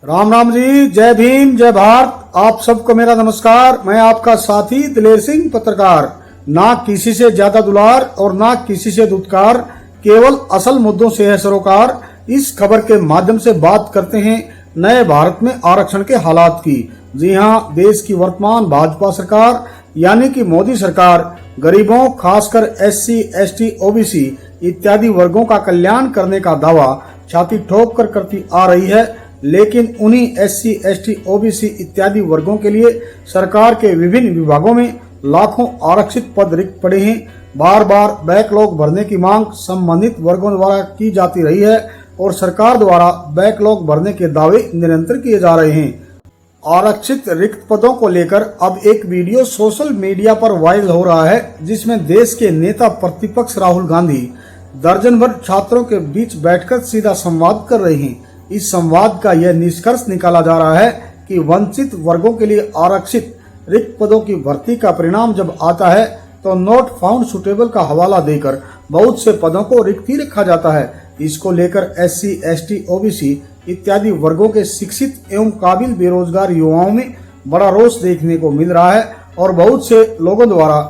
राम राम जी, जय भीम, जय भारत। आप सबको मेरा नमस्कार। मैं आपका साथी दिलेर सिंह, पत्रकार। ना किसी से ज्यादा दुलार और ना किसी से दुत्कार, केवल असल मुद्दों से है सरोकार। इस खबर के माध्यम से बात करते हैं नए भारत में आरक्षण के हालात की। जी हाँ, देश की वर्तमान भाजपा सरकार यानी कि मोदी सरकार गरीबों, खासकर SC, ST, OBC इत्यादि वर्गों का कल्याण करने का दावा छाती ठोक कर करती आ रही है, लेकिन उन्हीं SC, ST, OBC इत्यादि वर्गों के लिए सरकार के विभिन्न विभागों में लाखों आरक्षित पद रिक्त पड़े हैं। बार बार बैकलॉग भरने की मांग संबंधित वर्गों द्वारा की जाती रही है और सरकार द्वारा बैकलॉग भरने के दावे निरंतर किए जा रहे हैं। आरक्षित रिक्त पदों को लेकर अब एक वीडियो सोशल मीडिया पर वायरल हो रहा है, जिसमें देश के नेता प्रतिपक्ष राहुल गांधी दर्जन भर छात्रों के बीच बैठकर सीधा संवाद कर रहे हैं। इस संवाद का यह निष्कर्ष निकाला जा रहा है कि वंचित वर्गों के लिए आरक्षित रिक्त पदों की भर्ती का परिणाम जब आता है तो नॉट फाउंड सुटेबल का हवाला देकर बहुत से पदों को रिक्त ही रखा जाता है। इसको लेकर SC, ST, OBC इत्यादि वर्गों के शिक्षित एवं काबिल बेरोजगार युवाओं में बड़ा रोष देखने को मिल रहा है और बहुत से लोगों द्वारा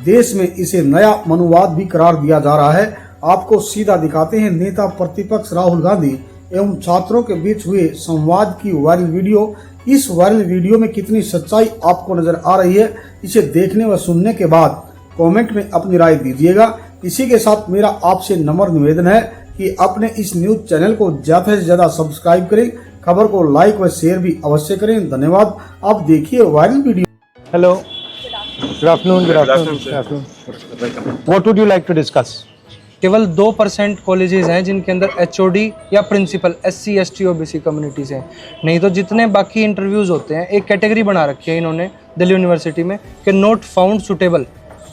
देश में इसे नया मनुवाद भी करार दिया जा रहा है। आपको सीधा दिखाते हैं नेता प्रतिपक्ष राहुल गांधी एवं छात्रों के बीच हुए संवाद की वायरल वीडियो। इस वायरल वीडियो में कितनी सच्चाई आपको नजर आ रही है, इसे देखने व सुनने के बाद कमेंट में अपनी राय दीजिएगा। इसी के साथ मेरा आपसे नम्र निवेदन है कि अपने इस न्यूज चैनल को ज्यादा से ज्यादा सब्सक्राइब करें, खबर को लाइक व शेयर भी अवश्य करें। धन्यवाद। आप देखिए viral video. Hello, good afternoon. What would you like to discuss? केवल 2% कॉलेजेस हैं जिनके अंदर HOD या principal SC, ST, OBC communities हैं। नहीं तो जितने बाकी इंटरव्यूज होते हैं, एक कैटेगरी बना रखी है इन्होंने दिल्ली यूनिवर्सिटी में कि नॉट फाउंड सुटेबल।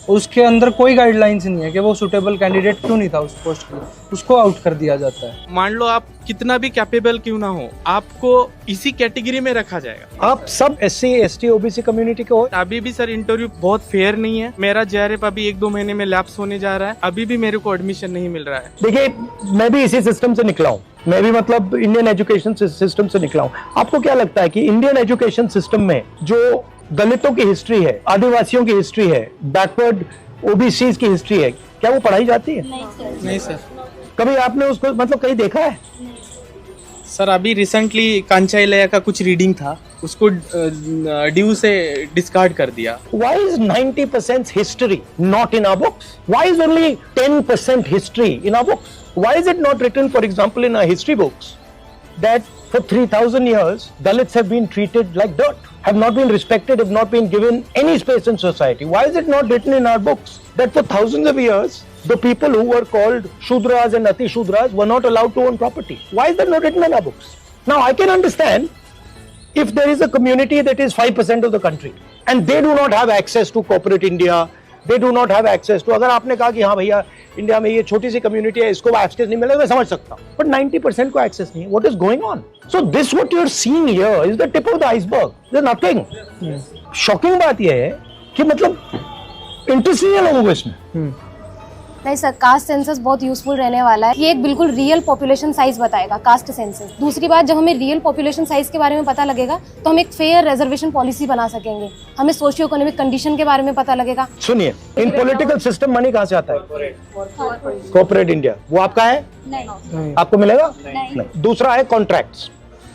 उसके अंदर कोई गाइडलाइंस नहीं है कि वो सुटेबल कैंडिडेट क्यों नहीं था उस पोस्ट के लिए, उसको आउट कर दिया जाता है। मान लो आप कितना भी कैपेबल क्यों ना हो, आपको इसी कैटेगरी में रखा जाएगा। आप सब SC, ST, OBC कम्युनिटी के हो। अभी भी सर इंटरव्यू बहुत फेयर नहीं है। मेरा JRF अभी 1-2 महीने में लैप्स होने जा रहा है, अभी भी मेरे को एडमिशन नहीं मिल रहा है। देखिए, मैं भी इसी सिस्टम से निकला हूँ। मैं भी मतलब इंडियन एजुकेशन सिस्टम से निकला हूँ। आपको क्या लगता है कि इंडियन एजुकेशन सिस्टम में जो दलितों की हिस्ट्री है, आदिवासियों की हिस्ट्री है, बैकवर्ड OBCs की हिस्ट्री है, क्या वो पढ़ाई जाती है? नहीं सर। कभी आपने उसको मतलब कहीं देखा है? सर अभी रिसेंटली कांचाइलया का कुछ रीडिंग था, उसको ड्यू से डिस्कार्ड कर दिया। Why is 90% history not in our books? Why is only 10% history in our books? Why is it not written, for example, in our history books that for 3,000 years Dalits have been treated like dirt, have not been respected, have not been given any space in society? Why is it not written in our books that for thousands of years the people who were called Shudras and Ati Shudras were not allowed to own property? Why is that not written in our books? Now I can understand if there is a community that is 5% of the country and they do not have access to corporate India, they do not have access to, अगर आपने कहा कि हाँ भैया India में ये छोटी सी community है, इसको एक्सेस नहीं मिलेगा, मैं समझ सकता हूँ, बट 90% को एक्सेस नहीं है। What is going on? So this what you are seeing here is the tip of the iceberg, there nothing. Shocking बात यह है कि मतलब इंटरेस्ट नहीं है लोगों को इसमें। नहीं सर, कास्ट सेंसस बहुत यूजफुल रहने वाला है। ये एक बिल्कुल रियल पॉपुलेशन साइज बताएगा कास्ट सेंसस। दूसरी बात, जब हमें रियल पॉपुलेशन साइज के बारे में पता लगेगा तो हम एक फेयर रिजर्वेशन पॉलिसी बना सकेंगे। हमें सोशियो इकोनॉमिक कंडीशन के बारे में पता लगेगा। सुनिए, इन पॉलिटिकल सिस्टम मनी कहाँ से आता है? Corporate India. वो आपका है? नहीं। आपको मिलेगा? नहीं। दूसरा है कॉन्ट्रैक्ट्स।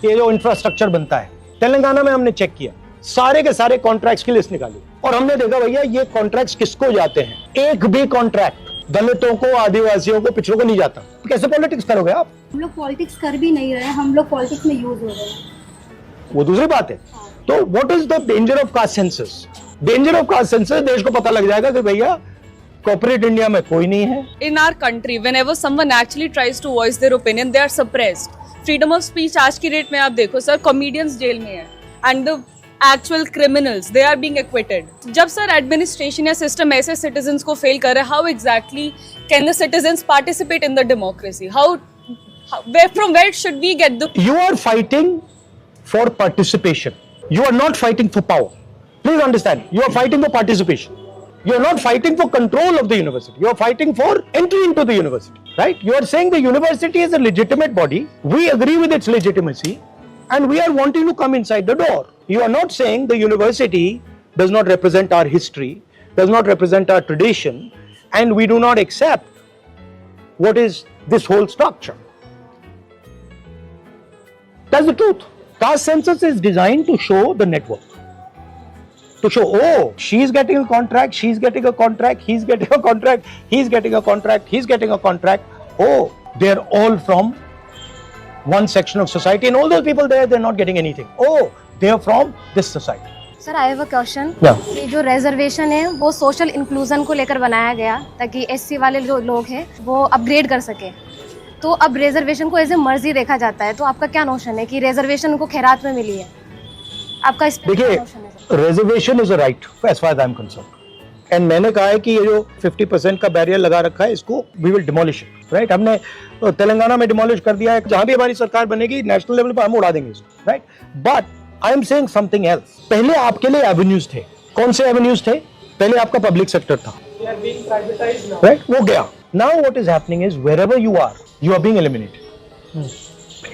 ये जो इंफ्रास्ट्रक्चर बनता है, तेलंगाना में हमने चेक किया, सारे के सारे कॉन्ट्रैक्ट्स की लिस्ट निकाली और हमने देखा भैया ये कॉन्ट्रैक्ट्स किसको जाते हैं। एक भी कॉन्ट्रैक्ट दलितों को, आदिवासियों को, पिछड़ों को नहीं जाता। तो कैसे पॉलिटिक्स करोगे आप? हम लोग पॉलिटिक्स कर भी नहीं रहे हैं, हम लोग पॉलिटिक्स में यूज हो रहे हैं। वो दूसरी बात है। तो what is the danger of caste census? Danger of caste census, देश को पता लग जाएगा कि भैया कॉर्पोरेट इंडिया में कोई नहीं है। In our country, whenever someone actually tries to voice their opinion, they are suppressed. Freedom of speech आज की डेट में आप देखो सर, कॉमेडियंस जेल में है and the actual criminals they are being acquitted. जब सर एडमिनिस्ट्रेशन या system ऐसे सिटीजन्स को फेल कर रहा है, how exactly can the citizens participate in the democracy? From where should we get the? You are fighting for participation. You are not fighting for power. Please understand. You are fighting for participation. You are not fighting for control of the university. You are fighting for entry into the university, right? You are saying the university is a legitimate body. We agree with its legitimacy. and we are wanting to come inside the door. You are not saying the university does not represent our history, does not represent our tradition, and we do not accept what is this whole structure. That's the truth. Caste census is designed to show the network. To show, oh, she's getting a contract, she's getting a contract, he's getting a contract, he's getting a contract, he's getting a contract. Oh, they're all from one section of society, and all those people there, they're not getting anything. Oh, they're from this society. Sir I have a question Yeah. कि जो reservation है वो social inclusion को लेकर बनाया गया ताकि SC वाले जो लोग हैं वो अपग्रेड कर सके, तो अब रिजर्वेशन को एज ए मर्जी देखा जाता है, तो आपका क्या नोशन है कि रिजर्वेशन उनको खैरात में मिली है? आपका इस पे क्या देखिए, नोशन है sir? Reservation is a right as far as I am concerned, and मैंने कहा है कि ये जो 50% का बैरियर लगा रखा है इसको we will demolish it, right? हमने तेलंगाना में डिमोलिश कर दिया है, जहां भी हमारी सरकार बनेगी नेशनल लेवल पर हम उड़ा देंगे इसको, right? But I am saying something else. पहले आपके लिए एवेन्यूज थे. कौन से एवेन्यूज थे? पहले आपका पब्लिक सेक्टर था, राइट? वो गया. Now what is happening is wherever you are being eliminated.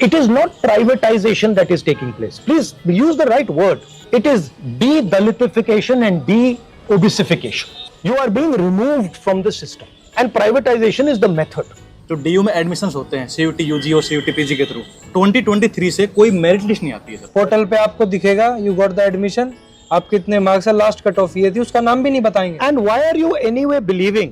It is not privatization that is taking place. Please use the right word. It is de-Dalitification and de-obesification. You are being removed from the system, and privatization is the method. तो DU में admissions होते हैं CUT UG और CUT PG के through 2023 से कोई merit list नहीं आती है सर. पोर्टल पे आपको दिखेगा यू गॉट द एडमिशन, आप कितने मार्क्स है, लास्ट कट ऑफ ये थी, उसका नाम भी नहीं बताएंगे. And why are you anyway believing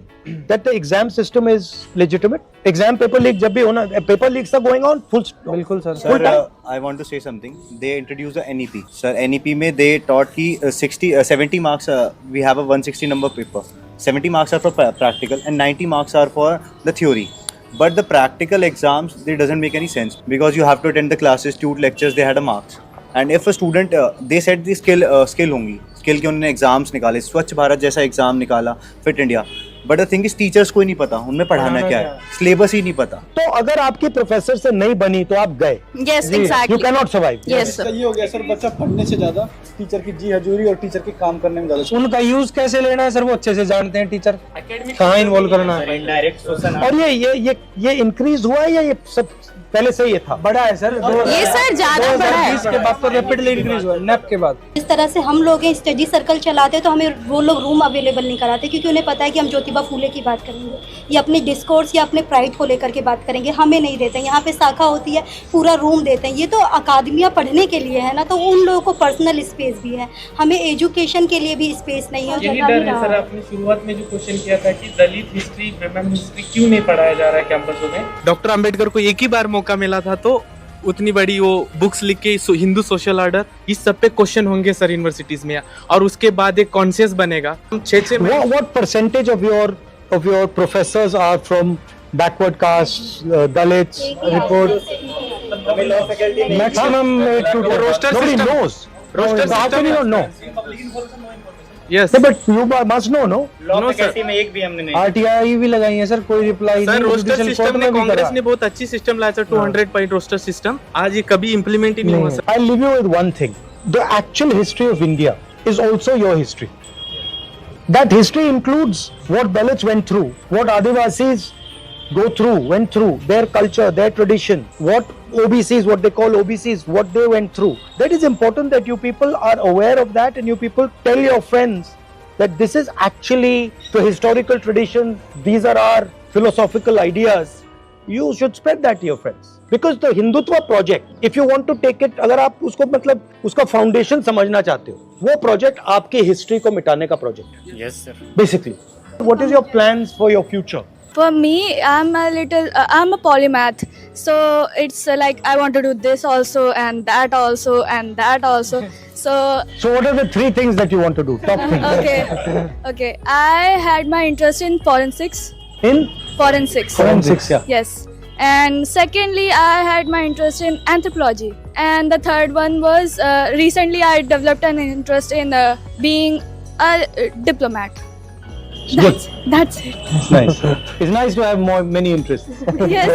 that the exam system is legitimate? Exam paper leak जब भी होना, paper leaks are going on full stop. बिल्कुल sir. Full Sir, time. I want to say something. They introduced the NEP. Sir, NEP में they taught कि 70 marks. We have a 160 number paper. 70 marks are for practical and 90 marks are for the theory. But the practical exams, they doesn't make any sense because you have to attend the classes, tute lectures. They had a marks. And if a student, they said the skill होंगी, skill के उन्होंने exams निकाले, स्वच्छ भारत जैसा exam निकाला, fit India. But the thing is teachers को ही नहीं पता उनमें पढ़ाना क्या है, सिलेबस ही नहीं पता. तो अगर आपकी प्रोफेसर से नहीं बनी तो आप गए. Yes, exactly. You cannot survive. Yes, sir. ये हो गया सर, बच्चा पढ़ने से ज्यादा टीचर की जी हजूरी और टीचर के काम करने में ज्यादा. उनका यूज कैसे लेना है सर वो अच्छे से जानते हैं टीचर, कहाँ इन्वॉल्व करना है. और ये इंक्रीज हुआ है या ये सब पहले से ही था? बड़ा है सर. ये सर ज्यादा बड़ा है. 2020 के बाद तो रैपिडली इंक्रीज हुआ, नेप के बाद. इस तरह से हम लोग स्टडी सर्कल चलाते तो हमें वो लोग रूम अवेलेबल नहीं कराते क्योंकि उन्हें पता है कि हम ज्योतिबा फूले की बात करेंगे या अपने डिस्कोर्स या अपने प्राइड को लेकर के बात करेंगे, हमें नहीं देते. यहाँ पे शाखा होती है, पूरा रूम देते हैं. ये तो अकादमियाँ पढ़ने के लिए है ना, तो उन लोगों को पर्सनल स्पेस भी है, हमें एजुकेशन के लिए भी स्पेस नहीं है. यही डर है सर. आपने शुरुआत में जो क्वेश्चन किया था कि दलित हिस्ट्री, विमेन हिस्ट्री क्यों नहीं पढ़ाया जा रहा है कैंपसों में. डॉक्टर अंबेडकर को एक ही बार मौका मिला था तो उतनी बड़ी वो बुक्स लिख के हिंदू सोशल ऑर्डर, इस सब पे क्वेश्चन होंगे सर यूनिवर्सिटीज में, और उसके बाद एक कॉन्शियस बनेगा. हम 6 What percentage of your professors are from backward castes, Dalits? Report Maximum 8 to 10. Roster Nobody system. knows. Roster So how system. can you not know? Yes No, but you must know, no? No sir. में एक भी हमने नहीं. RTI भी लगाई है sir, कोई reply sir नहीं. रोस्टर जुडिशियल सिस्टम कोर्ट ने में भी कांग्रेस करा. ने बहुत अच्छी सिस्टम लाया सर. 200 पॉइंट रोस्टर सिस्टम आज ये कभी इम्प्लीमेंट ही नहीं हुआ sir. I'll leave you with one thing. The actual history of India is also your history. That history includes what Dalits went through, what Adivasis went through, their culture, their tradition, what OBCs, what they call OBCs, what they went through. That is important that you people are aware of that and you people tell your friends that this is actually the historical tradition, these are our philosophical ideas. You should spread that to your friends. Because the Hindutva project, if you want to take it, अगर आप उसको मतलब उसका foundation समझना चाहते हो, वो project आपके हिस्ट्री को मिटाने का प्रोजेक्ट है. Yes sir. Basically, what is your plans for your future? For me, I'm a polymath. So it's like I want to do this also and that also and that also. So what are the 3 things that you want to do? Top things. okay. I had my interest in forensics. In Forensics. forensics, yeah. Yes. And secondly, I had my interest in anthropology. And the third one was recently I developed an interest in being a diplomat. That's it. It's nice. It's nice to have many interests. Yes,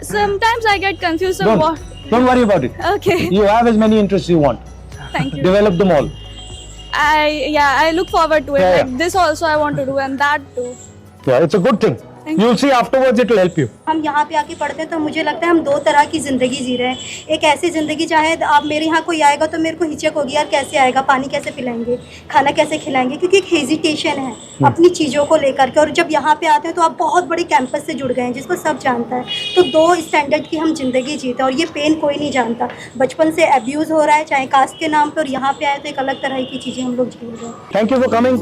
sometimes I get confused on what. Don't worry about it. Okay, You have as many interests you want. thank you. Develop them all. I look forward to it. Yeah, Like this also I want to do and that too. Yeah, it's a good thing. You'll see afterwards it will help you. हम यहाँ पे आके पढ़ते हैं तो मुझे लगता है हम दो तरह की ज़िंदगी जी रहे हैं। एक ऐसी ज़िंदगी चाहे आप मेरे यहाँ कोई आएगा तो मेरे को हिचक होगी, यार कैसे आएगा, पानी कैसे पिलाएंगे, खाना कैसे खिलाएंगे, क्योंकि एक हेजिटेशन है अपनी चीज़ों को लेकर के। और जब यहाँ पे आते हैं तो आप बहुत बड़ी कैंपस से जुड़ गए हैं जिसको सब जानता है। तो दो स्टैंडर्ड की हम ज़िंदगी जीते हैं और ये पेन कोई नहीं जानता। बचपन से अब्यूज़ हो रहा है चाहे कास्ट के नाम पर, और यहाँ पे आए तो एक अलग तरह की चीज़ें हम लोग झेल रहे हैं। Thank you for coming.